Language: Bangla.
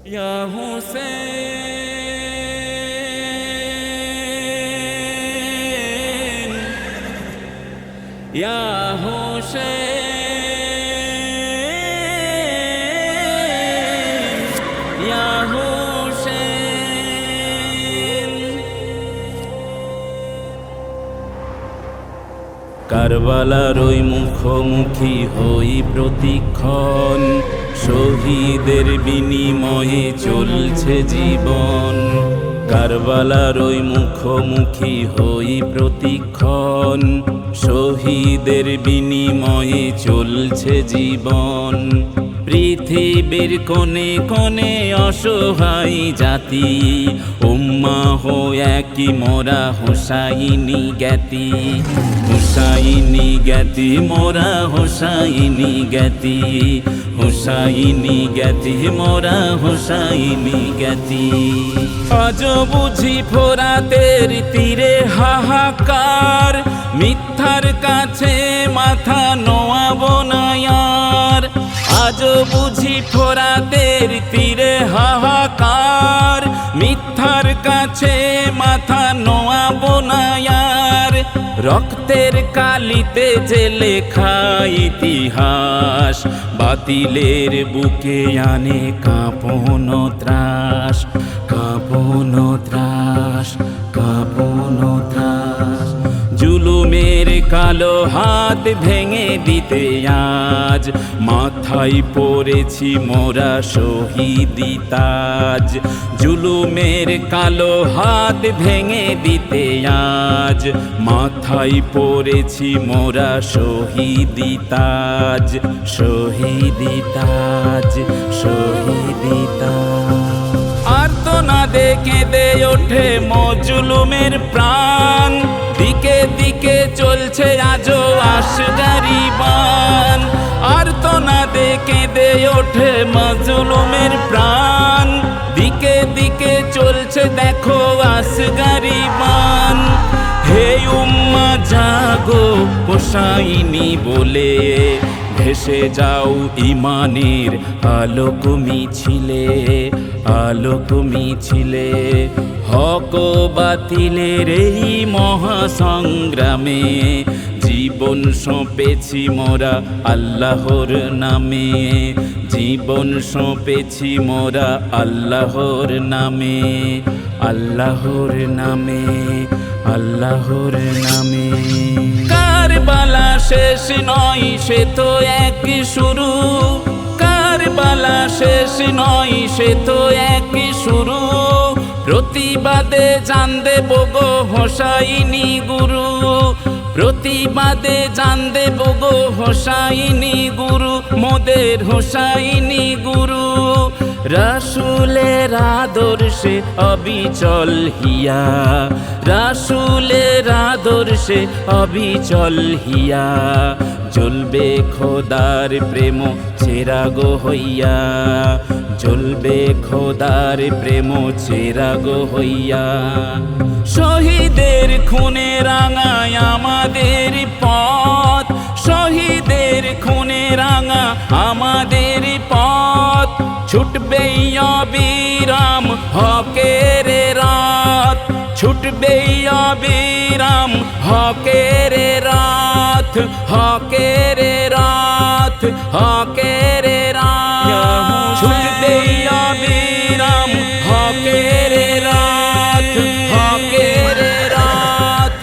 ইয়া হুসেন ইয়া হুসেন ইয়া হুসেন। কারবালার ওই মুখোমুখি হই প্রতিক্ষণ, শহীদের বিনিময়ে চলছে জীবন। কারবালার ওই মুখোমুখি হই প্রতিক্ষণ, শহীদের বিনিময়ে চলছে জীবন। পৃথিবীর কোণে কোণে অসহায় জাতি, উম্মাহ একই মোরা হোসাইনি জ্ঞাতি। হোসাইনি জ্ঞাতি মোরা হোসাইনি জ্ঞাতি, হোসাইনি জ্ঞাতি মোরা হোসাইনি জ্ঞাতি। আজ বুঝি ফোরাতের তীরে হাহাকার, মিথ্যার কাছে মাথা নোয়াব না আর। আজ বুঝি ফোরাতের তীরে হাহাকার, মিথ্যার কাছে মাথা নোয়াব না আর। রক্তের কালিতে যে লেখা ইতিহাস, বাতিলের বুকে আনে কাঁপন ত্রাস, কাঁপন ত্রাস, কাঁপন ত্রাস। জুলুমের কালো হাত ভেঙে দিতে আজ মাথায় পড়েছি মোরা শহীদি তাজ। জুলুমের কালো হাত ভেঙে দিতে আজ মাথায় পড়েছি মোরা শহীদি তাজ, শহীদি তাজ, শহীদি তাজ। আর্তনাদে কেঁদে ওঠে মজলুমের প্রাণ, দিকে দিকে চলছে আজও আসগারি বান। আর্তনাদে কেঁদে ওঠে মজলুমের প্রাণ, দিকে দিকে চলছে দেখো আসগারি বান। হে উম্মা জাগো হোসাইনি বলে, ভেসে যাও ইমানের আলোক মিছিলে, আলোক মিছিলে। হক বাতিলের এই মহাসংগ্রামে জীবন সঁপেছি মোরা আল্লাহর নামে, জীবন সঁপেছি মোরা আল্লাহর নামে, আল্লাহর নামে, আল্লাহর নামে। কারবালা শেষ নয় সে তো এক শুরু, কারবালা শেষ নয় সে তো এক শুরু। প্রতিবাদে জান দেব গো হোসাইনি গুরু, প্রতিবাদে জান দেব গো হোসাইনি গুরু, মোদের হোসাইনি গুরু। রাসূলের আদর্শে অবিচল হিয়া, রাসূলের আদর্শে অবিচল হিয়া। জ্বলবে খোদার প্রেম চিরাগ হইয়া, জ্বলবে খোদার প্রেম চিরাগ হইয়া। শহীদের খুনে রাঙায় আমাদের পথ, শহীদের খুনে রাঙা আমাদের পথ। ছুটবে অবিরাম হকের রাত, ছুটবে অবিরাম হকের রাত, হকের রাত, হকের রাত। ছুটবে অবিরাম হকের রাত, হকের রাত।